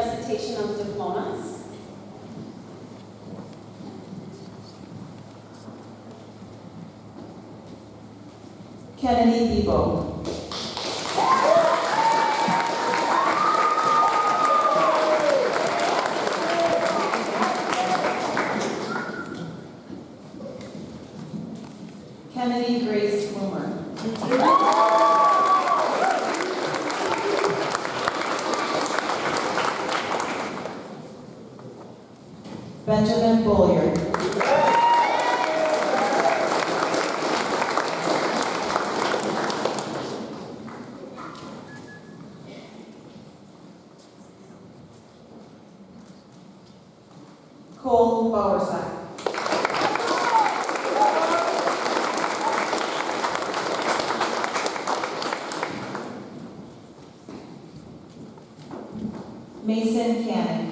presentation of diplomas. Kennedy Debo. Kennedy Grace Bloomer. Benjamin Bolliard. Cole Bowersack. Mason Cannon.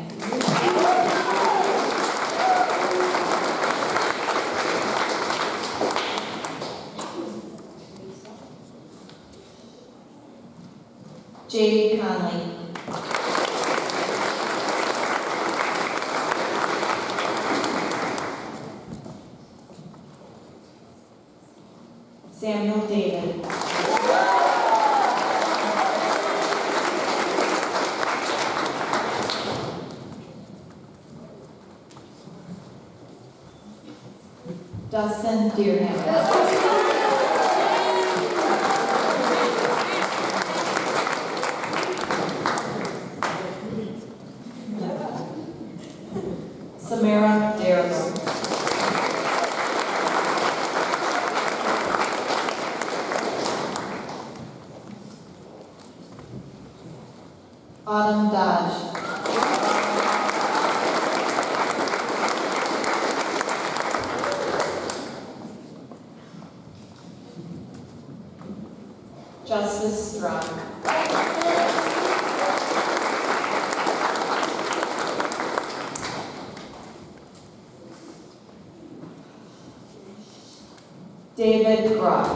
Jade Conley. Samuel David. Dustin Deerham. Samara Darrow. Autumn Dodge. Justice Strong. David Groff.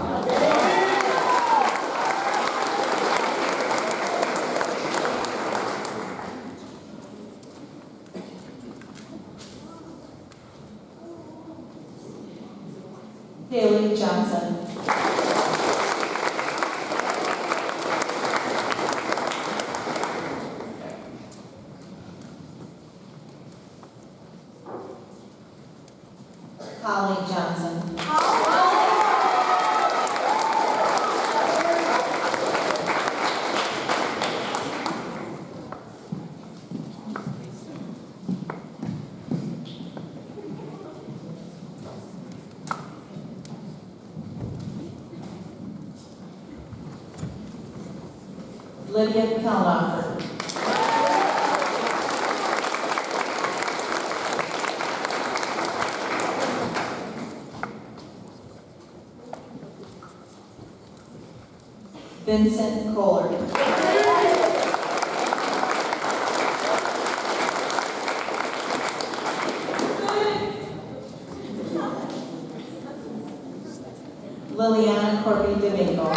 Haley Johnson. Holly Johnson. Lydia Kellnoffer. Vincent Kohler. Liliana Corby Domingo.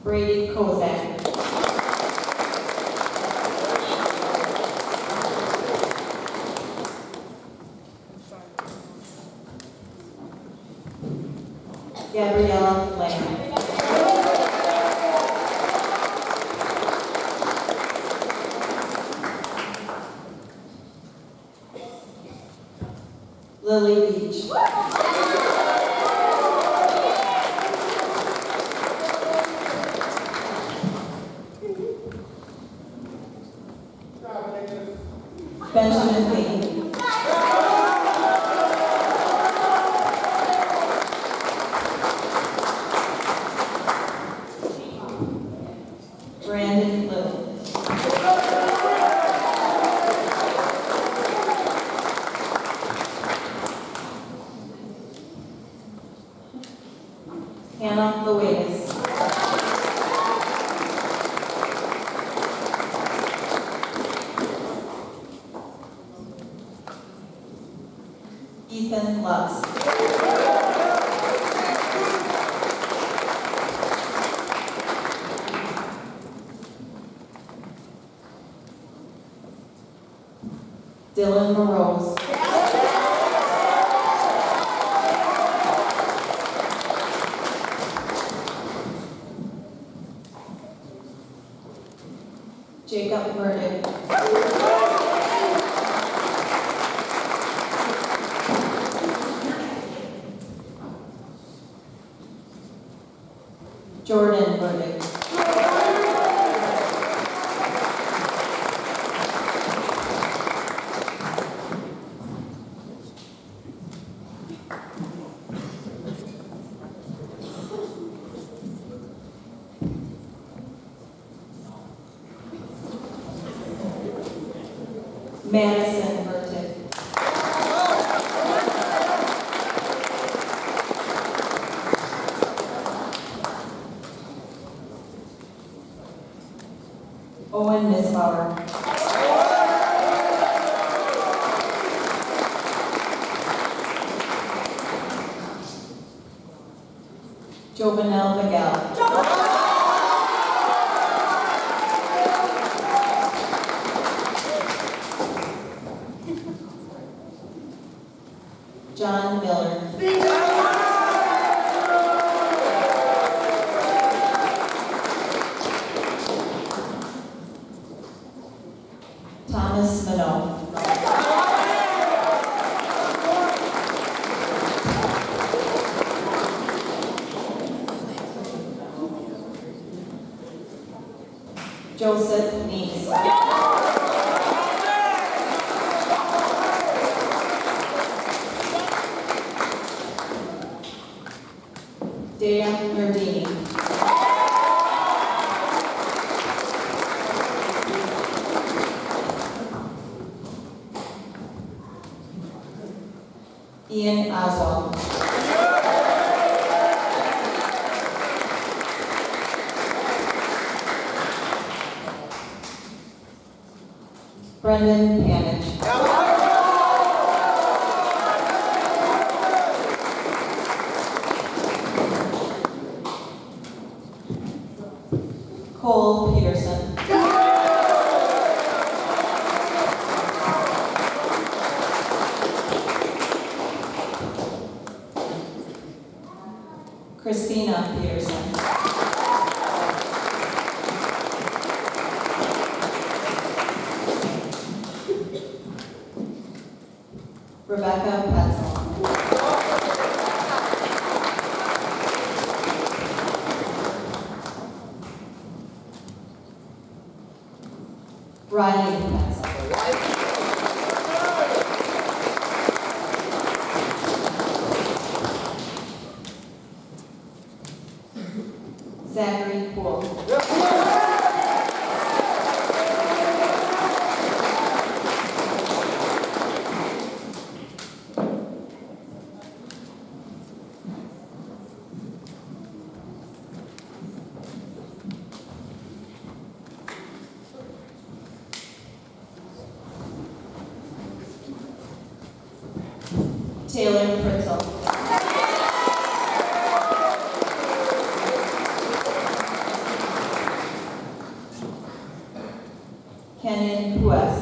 Brady Kozak. Gabriella Lamb. Lily Beach. Benjamin Lee. Brandon Little. Hannah Louise. Ethan Lutz. Dylan Morose. Jacob Burdick. Jordan Burdick. Madison Burdick. Owen Misbauer. Jovenel Miguel. John Miller. Thomas Minot. Joseph Neese. Dan Nardini. Ian Oswald. Brendan Panich. Cole Peterson. Christina Peterson. Rebecca Petzel. Riley Petzel. Zachary Poole. Taylor Pritzel. Kenan Pues.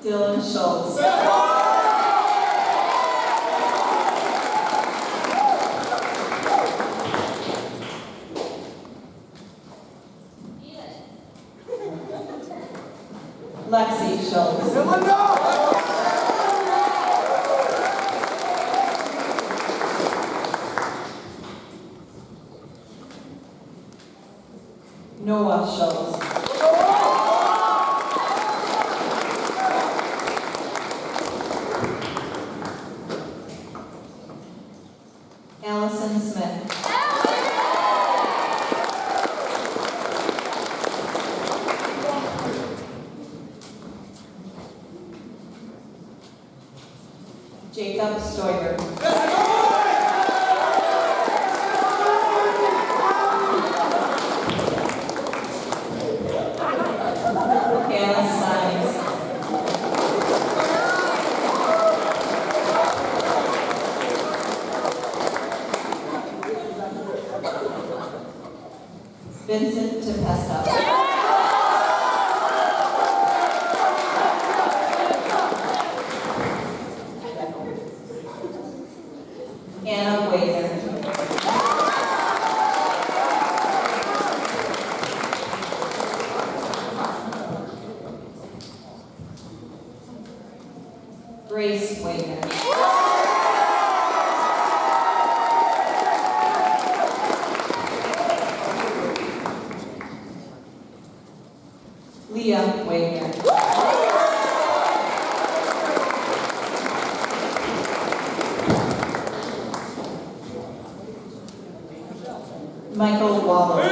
Dylan Schultz. Lexi Schultz. Noah Schultz. Allison Smith. Jacob Stoiber. Testa. Anna Wagner. Grace Wagner. Leah Wagner. Michael Waller.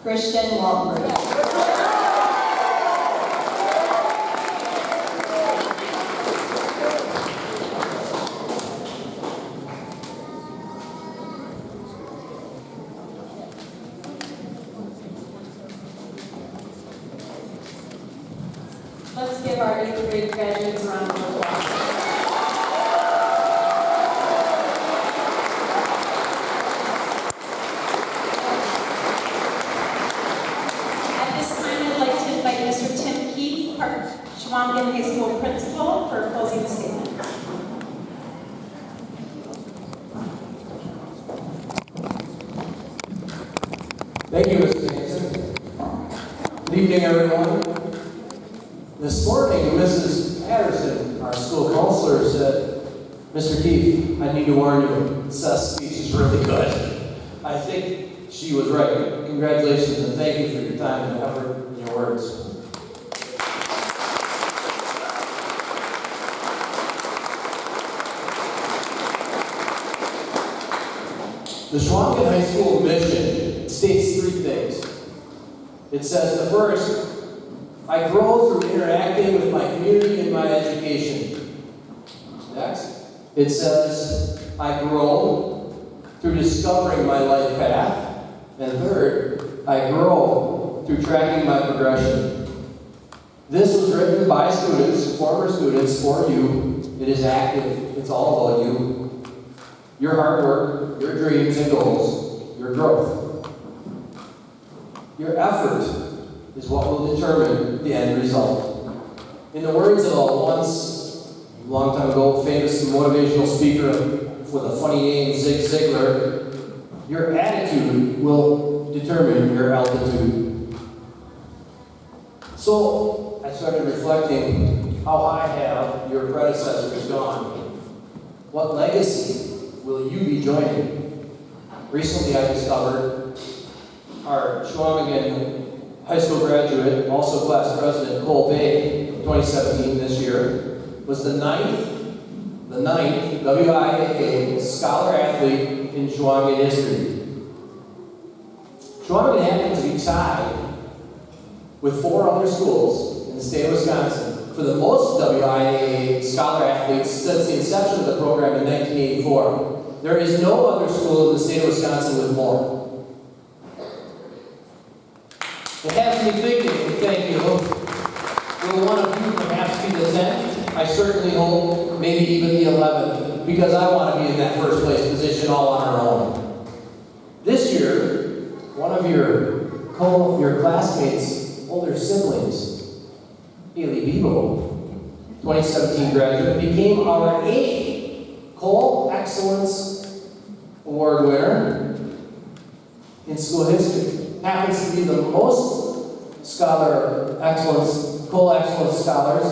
Christian Walker. Let's give our 8th grade graduates a round of applause. At this time, I'd like to invite Mr. Tim Kief, Shawinigan High School principal, for a closing statement. Thank you, Mrs. Hanson. Good evening, everyone. This morning, Mrs. Patterson, our school counselor, said, Mr. Kief, I need to warn you, Seth's speech is really good. I think she was right. Congratulations and thank you for your time and effort and your words. The Shawinigan High School mission states 3 things. It says, the first, I grow through interacting with my community and my education. Next, it says, I grow through discovering my life path. And third, I grow through tracking my progression. This was written by students, former students, for you. It is active. It's all about you. Your hard work, your dreams and goals, your growth. Your effort is what will determine the end result. In the words of a once, a long time ago, famous motivational speaker with a funny name, Zig Ziglar, your attitude will determine your altitude. So I started reflecting how high have your predecessors gone. What legacy will you be joining? Recently I discovered our Shawinigan High School graduate, also class president, Cole Bay, 2017 this year, was the ninth WIAA scholar athlete in Shawinigan history. Shawinigan happened to be tied with 4 other schools in the state of Wisconsin for the most WIAA scholar athletes since the inception of the program in 1984. There is no other school in the state of Wisconsin with more. It has me thinking, thank you, will one of you perhaps be the 10th? I certainly hope maybe even the 11th, because I want to be in that first place position all on our own. This year, one of your classmates' older siblings, Haley Bebo, 2017 graduate, became our 8th Cole Excellence Award winner in school history. Happens to be the most Cole Excellence scholars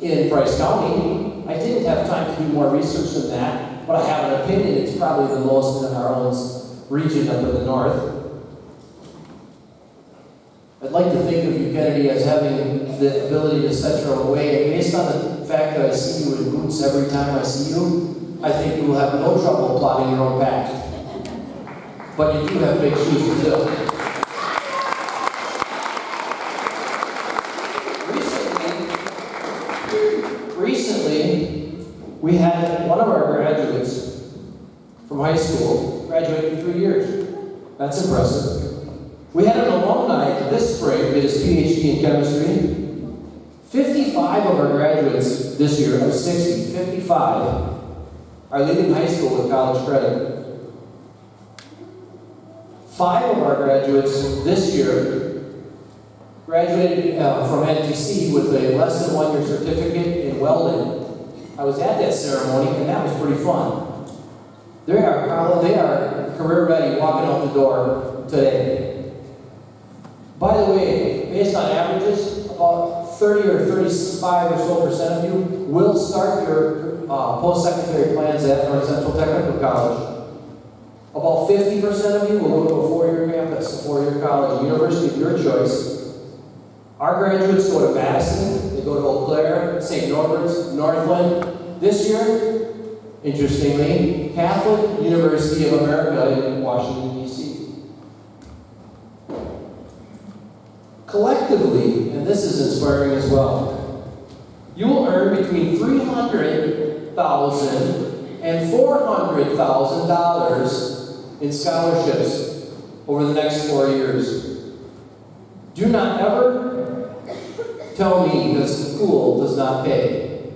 in Price County. I didn't have time to do more research than that, but I have an opinion it's probably the most in our own region up in the north. I'd like to think of you, Kennedy, as having the ability to set your own way, and based on the fact that I see you in boots every time I see you, I think you will have no trouble plotting your own path. But you do have big shoes to fill. Recently, we had one of our graduates from high school graduate in 3 years. That's impressive. We had an alumni this spring get his PhD in chemistry. 55 55 of our graduates this year, of 60, 55, are leaving high school with college credit. 5 of our graduates this year graduated from NTC with a less than 1 year certificate in welding. I was at that ceremony, and that was pretty fun. They are career ready, walking out the door today. By the way, based on averages, about 30 or 35 or so percent of you will start your post-secondary plans at North Central Technical College. About 50% of you will go to a 4-year campus, a 4-year college, university of your choice. Our graduates go to Madison, they go to Eau Claire, St. Norbert's, Northland. This year, interestingly, Catholic University of America in Washington, D.C. Collectively, and this is inspiring as well, you will earn between $300,000 and $400,000 in scholarships over the next 4 years. Do not ever tell me that school does not pay.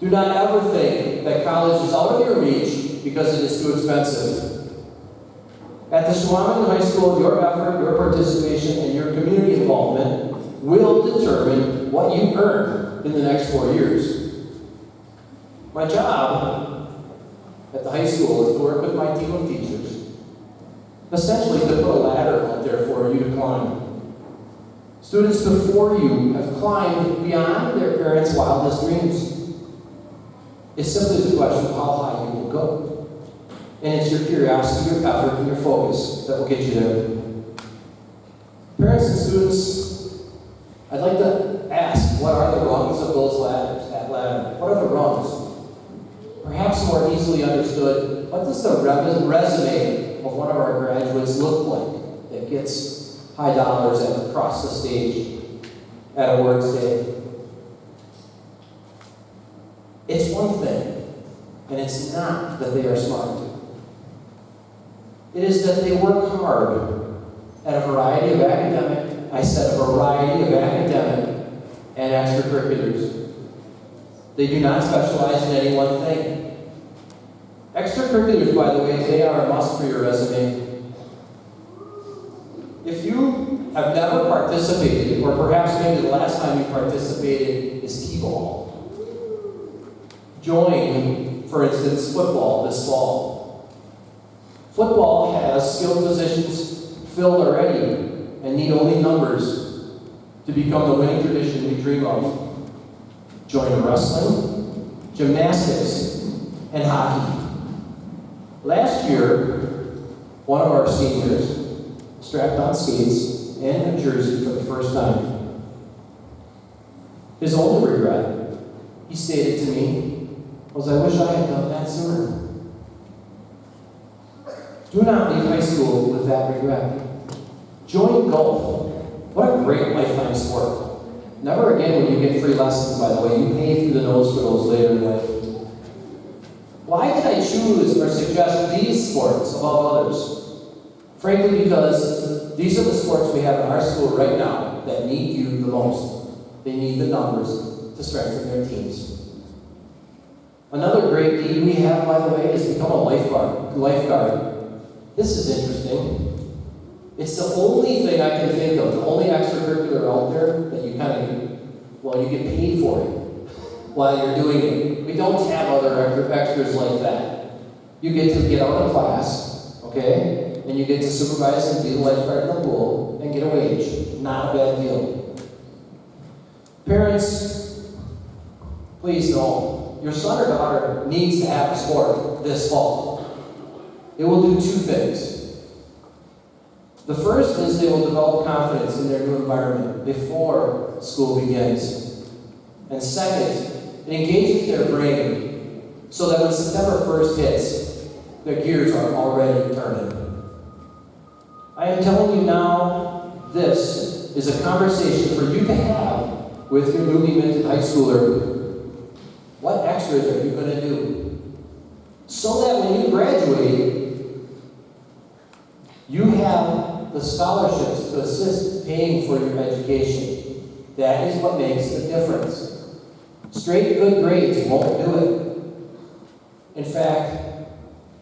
Do not ever think that college is out of your reach because it is too expensive. At the Chequamegon High School, your effort, your participation, and your community involvement will determine what you earn in the next 4 years. My job at the high school is to work with my team of teachers, essentially to put a ladder out there for you to climb. Students before you have climbed beyond their parents' wildest dreams. It's simply the question of how high you will go. And it's your curiosity, your effort, and your focus that will get you there. Parents and students, I'd like to ask, what are the rungs of those ladders, that ladder? What are the rungs? Perhaps more easily understood, what does the resume of one of our graduates look like that gets high dollars across the stage at a work day? It's one thing, and it's not that they are smart. It is that they work hard at a variety of academic and extracurriculars. They do not specialize in any one thing. Extracurriculars, by the way, they are a must for your resume. If you have never participated, or perhaps maybe the last time you participated is T-ball, join, for instance, football this fall. Football has skilled positions filled already and need only numbers to become the winning tradition we dream of. Join wrestling, gymnastics, and hockey. Last year, one of our seniors strapped on skates and a jersey for the first time. His only regret, he stated to me, was, I wish I had done that sooner. Do not leave high school with that regret. Join golf. What a great lifetime sport. Never again will you get free lessons, by the way. You pay through the nose for those later in life. Why did I choose or suggest these sports above others? Frankly, because these are the sports we have in our school right now that need you the most. They need the numbers to strengthen their teams. Another great need we have, by the way, is become a lifeguard. This is interesting. It's the only thing I can think of, the only extracurricular out there that you you get paid for it while you're doing it. We don't have other extras like that. You get to get out of class, okay? And you get to supervise and be the lifeguard in the pool and get a wage. Not a bad deal. Parents, please know, your son or daughter needs to have a sport this fall. It will do 2 things. The first is they will develop confidence in their new environment before school begins. And second, it engages their brain so that when September 1st hits, their gears are already turning. I am telling you now, this is a conversation for you to have with your newly minted high schooler. What extras are you going to do? So that when you graduate, you have the scholarships to assist paying for your education. That is what makes the difference. Straight good grades won't do it. In fact,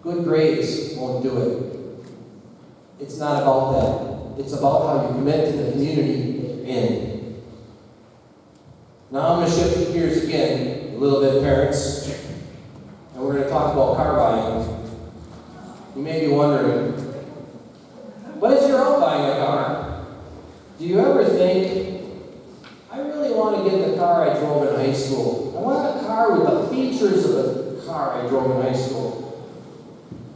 good grades won't do it. It's not about that. It's about how you commit to the community that you're in. Now I'm going to shift gears again a little bit, parents, and we're going to talk about car buying. You may be wondering, what if you're out buying a car? Do you ever think, I really want to get the car I drove in high school. I want a car with the features of the car I drove in high school.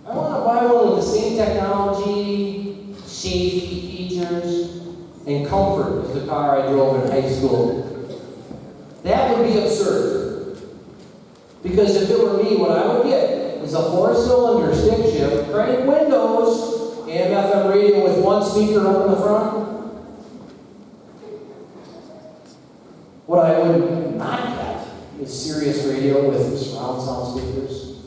I want to buy one with the same technology, safety features, and comfort as the car I drove in high school. That would be absurd. Because if it were me, what I would get is a 4-cylinder stick shift, crank windows, AM/FM radio with one speaker up in the front. What I would not get is Sirius radio with surround sound speakers.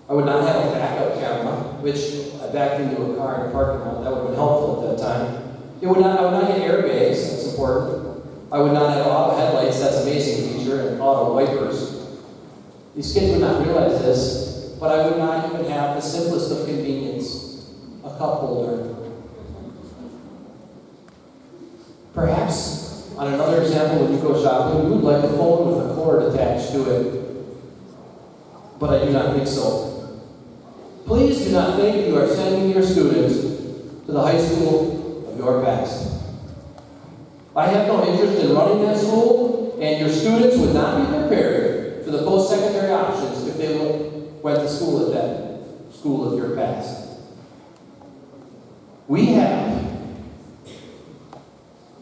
I would not have a backup camera, which I backed into a car in a parking lot. That would have been helpful at that time. I would not get airbags, that's important. I would not have auto headlights, that's an amazing feature, and auto wipers. These kids would not realize this, but I would not even have the simplest of convenience, a cup holder. Perhaps, on another example, when you go shopping, you would like a phone with a cord attached to it. But I do not think so. Please do not think you are sending your students to the high school of your past. I have no interest in running that school, and your students would not be prepared for the post-secondary options if they went to school at that school of your past. We have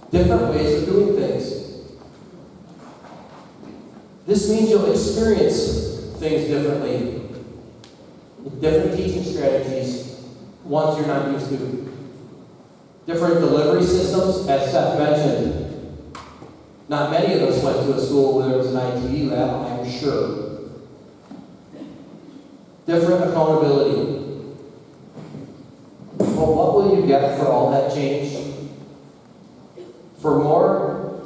different ways of doing things. This means you'll experience things differently, with different teaching strategies, ones you're not used to. Different delivery systems, as Seth mentioned. Not many of us went to a school where there was an ITE lab, I'm sure. Different accountability. But what will you get for all that change? For more,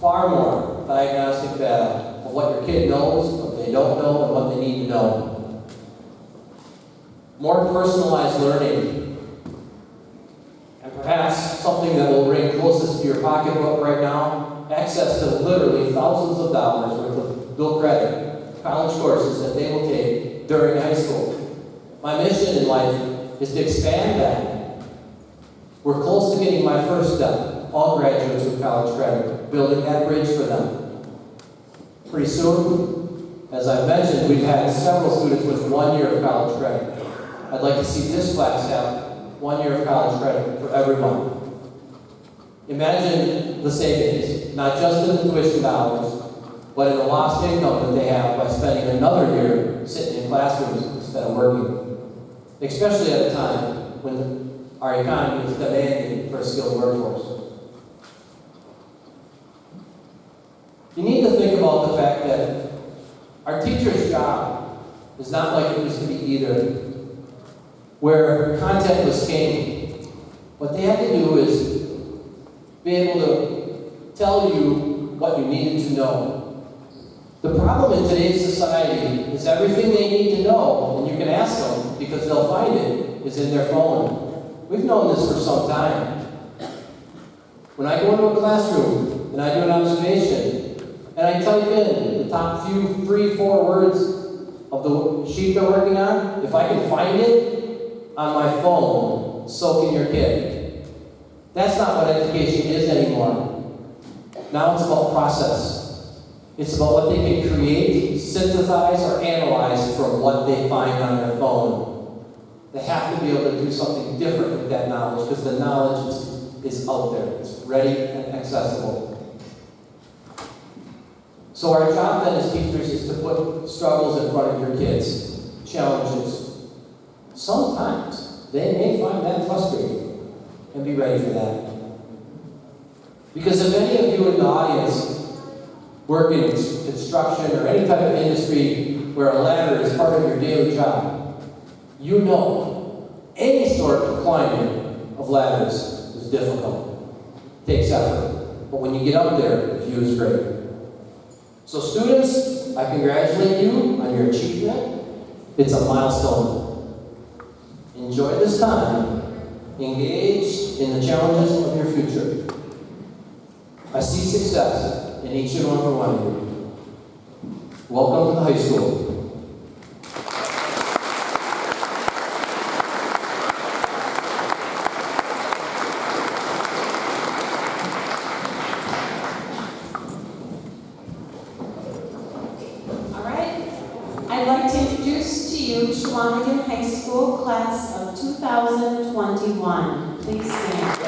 far more diagnostic data of what your kid knows, what they don't know, and what they need to know. More personalized learning. And perhaps something that will ring closest to your pocketbook right now, access to literally thousands of dollars worth of dual credit, college courses that they will take during high school. My mission in life is to expand that. We're close to getting my first step, all graduates with college credit, building that bridge for them. Pretty soon, as I've mentioned, we've had several students with 1 year of college credit. I'd like to see this class have 1 year of college credit for everyone. Imagine the savings, not just in the tuition dollars, but in the lost income that they have by spending another year sitting in classrooms instead of working. Especially at a time when our economy is demanding for a skilled workforce. You need to think about the fact that our teacher's job is not like it used to be either, where content was king. What they had to do is be able to tell you what you needed to know. The problem in today's society is everything they need to know, and you can ask them because they'll find it, is in their phone. We've known this for some time. When I go into a classroom and I do an observation, and I type in the top few, 3, 4 words of the sheet they're working on, if I can find it on my phone, so can your kid. That's not what education is anymore. Now it's about process. It's about what they can create, synthesize, or analyze from what they find on their phone. They have to be able to do something different with that knowledge because the knowledge is out there. It's ready and accessible. So our job then as teachers is to put struggles in front of your kids, challenges. Sometimes they may find that frustrating and be ready for that. Because if any of you in the audience work in construction or any type of industry where a ladder is part of your daily job, you know any sort of climbing of ladders is difficult. It takes effort. but when you get up there, the view is great. So students, I congratulate you on your achievement. It's a milestone. Enjoy this time. Engage in the challenges of your future. I see success in each and every one of you. Welcome to the high school. All right. I'd like to introduce to you Chequamegon High School class of 2021. Please stand.